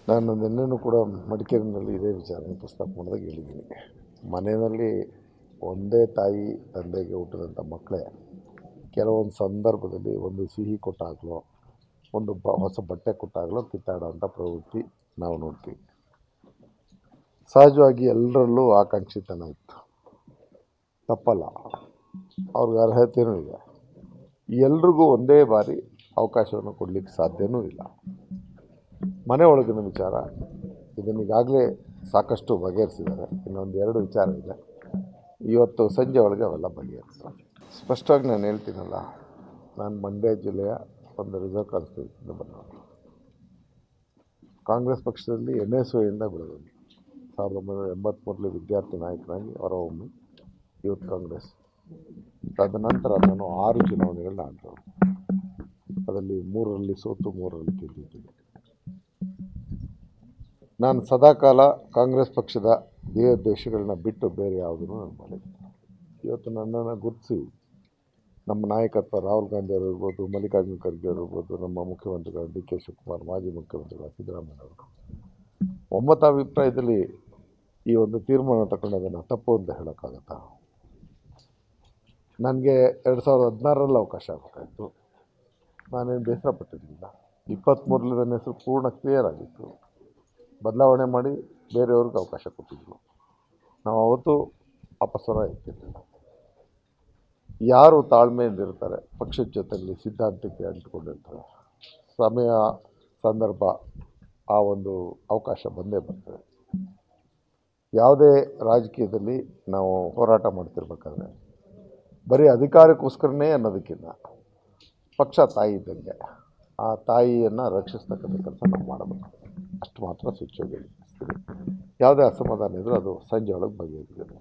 ನಾನು ನಿನ್ನೆನೂ ಕೂಡ ಮಡಿಕೇರಿನಲ್ಲಿ ಇದೇ ವಿಚಾರನ ಪ್ರಸ್ತಾಪ ಮಾಡಿದಾಗ ಹೇಳಿದ್ದೀನಿ. ಮನೆಯಲ್ಲಿ ಒಂದೇ ತಾಯಿ ತಂದೆಗೆ ಹುಟ್ಟಿದಂಥ ಮಕ್ಕಳೇ ಕೆಲವೊಂದು ಸಂದರ್ಭದಲ್ಲಿ ಒಂದು ಸಿಹಿ ಕೊಟ್ಟಾಗಲೋ ಒಂದು ಹೊಸ ಬಟ್ಟೆ ಕೊಟ್ಟಾಗಲೋ ಕಿತ್ತಾಡೋಂಥ ಪ್ರವೃತ್ತಿ ನಾವು ನೋಡ್ತೀವಿ. ಸಹಜವಾಗಿ ಎಲ್ಲರಲ್ಲೂ ಆಕಾಂಕ್ಷಿತನ ಇತ್ತು, ತಪ್ಪಲ್ಲ, ಅವ್ರಿಗೆ ಅರ್ಹತೆಯೂ ಇದೆ. ಎಲ್ರಿಗೂ ಒಂದೇ ಬಾರಿ ಅವಕಾಶವನ್ನು ಕೊಡಲಿಕ್ಕೆ ಸಾಧ್ಯವೂ ಇಲ್ಲ. ಮನೆ ಒಳಗಿನ ವಿಚಾರ ಇದನ್ನೀಗಾಗಲೇ ಸಾಕಷ್ಟು ಬಗೆಹರಿಸಿದ್ದಾರೆ. ಇನ್ನೊಂದು 2 ವಿಚಾರ ಇದೆ, ಇವತ್ತು ಸಂಜೆ ಒಳಗೆ ಅವೆಲ್ಲ ಬಗೆಹರಿಸ್ತಾರೆ. ಸ್ಪಷ್ಟವಾಗಿ ನಾನು ಹೇಳ್ತೀನಲ್ಲ, ನಾನು ಮಂಡ್ಯ ಜಿಲ್ಲೆಯ ಒಂದು ರಿಸರ್ವ್ ಕಾನ್ಸ್ಟಿಟ್ಯೂಷನಿಂದ ಬಂದವನು. ಕಾಂಗ್ರೆಸ್ ಪಕ್ಷದಲ್ಲಿ NSYಯಿಂದ ಬೆಳೆದವನು. 1983 ವಿದ್ಯಾರ್ಥಿ ನಾಯಕನಾಗಿ ಹೊರಹೊಮ್ಮಿ ಯೂತ್ ಕಾಂಗ್ರೆಸ್. ತದನಂತರ ನಾನು 6 ಚುನಾವಣೆಗಳನ್ನ ಆಡಿದವನು. ಅದರಲ್ಲಿ 3ರಲ್ಲಿ ಸೋತು 3ರಲ್ಲಿ ಗೆದ್ದಿದ್ದೀನಿ. ನಾನು ಸದಾಕಾಲ ಕಾಂಗ್ರೆಸ್ ಪಕ್ಷದ ಧ್ಯೇಯೋದ್ದೇಶಗಳನ್ನ ಬಿಟ್ಟು ಬೇರೆ ಯಾವುದನ್ನು ನಾನು ಮಾಡಿದ್ದೀನಿ. ಇವತ್ತು ನನ್ನನ್ನು ಗುರುತಿಸಿ ನಮ್ಮ ನಾಯಕತ್ವ ರಾಹುಲ್ ಗಾಂಧಿ ಅವರು ಇರ್ಬೋದು, ಮಲ್ಲಿಕಾರ್ಜುನ ಖರ್ಗೆ ಅವರು ಇರ್ಬೋದು, ನಮ್ಮ ಮುಖ್ಯಮಂತ್ರಿಗಳು DK ಶಿವಕುಮಾರ್, ಮಾಜಿ ಮುಖ್ಯಮಂತ್ರಿಗಳು ಸಿದ್ದರಾಮಯ್ಯ ಅವರು ಒಮ್ಮತಾಭಿಪ್ರಾಯದಲ್ಲಿ ಈ ಒಂದು ತೀರ್ಮಾನ ತಗೊಂಡದನ್ನು ತಪ್ಪು ಅಂತ ಹೇಳೋಕ್ಕಾಗತ್ತಾ? ನನಗೆ 2016ರಲ್ಲಿ ಅವಕಾಶ ಆಗಬೇಕಾಯಿತು. ನಾನೇನು ಬೇಸರ ಪಟ್ಟಿರಲಿಲ್ಲ. 23ರಲ್ಲಿ ನನ್ನ ಹೆಸರು ಪೂರ್ಣ ಕ್ಲಿಯರ್ ಆಗಿತ್ತು. ಬದಲಾವಣೆ ಮಾಡಿ ಬೇರೆಯವ್ರಿಗೆ ಅವಕಾಶ ಕೊಟ್ಟಿದ್ರು. ನಾವು ಅವತ್ತು ಅಪಸ್ವರ ಎತ್ತಿರಲಿಲ್ಲ. ಯಾರು ತಾಳ್ಮೆಯಿಂದಿರ್ತಾರೆ, ಪಕ್ಷದ ಜೊತೆಯಲ್ಲಿ ಸಿದ್ಧಾಂತಕ್ಕೆ ಅಂಟಿಕೊಂಡಿರ್ತಾರೆ, ಸಮಯ ಸಂದರ್ಭ ಆ ಒಂದು ಅವಕಾಶ ಬಂದೇ ಬರ್ತದೆ. ಯಾವುದೇ ರಾಜಕೀಯದಲ್ಲಿ ನಾವು ಹೋರಾಟ ಮಾಡ್ತಿರ್ಬೇಕಾದ್ರೆ ಬರೀ ಅಧಿಕಾರಕ್ಕೋಸ್ಕರನೇ ಅನ್ನೋದಕ್ಕಿಂತ ಪಕ್ಷ ತಾಯಿ ಇದ್ದಂಗೆ ಆ ತಾಯಿಯನ್ನು ರಕ್ಷಿಸ್ತಕ್ಕಂಥ ಕೆಲಸ ನಾವು ಮಾಡಬೇಕು. ಅಷ್ಟು ಮಾತ್ರ ಸ್ವಿಚ್ ಹೋಗಿ ಯಾವುದೇ ಅಸಮಾಧಾನ ಇದ್ದರೂ ಅದು ಸಂಜೆ ಒಳಗೆ ಬಗೆಹರಿಸಿದೆ.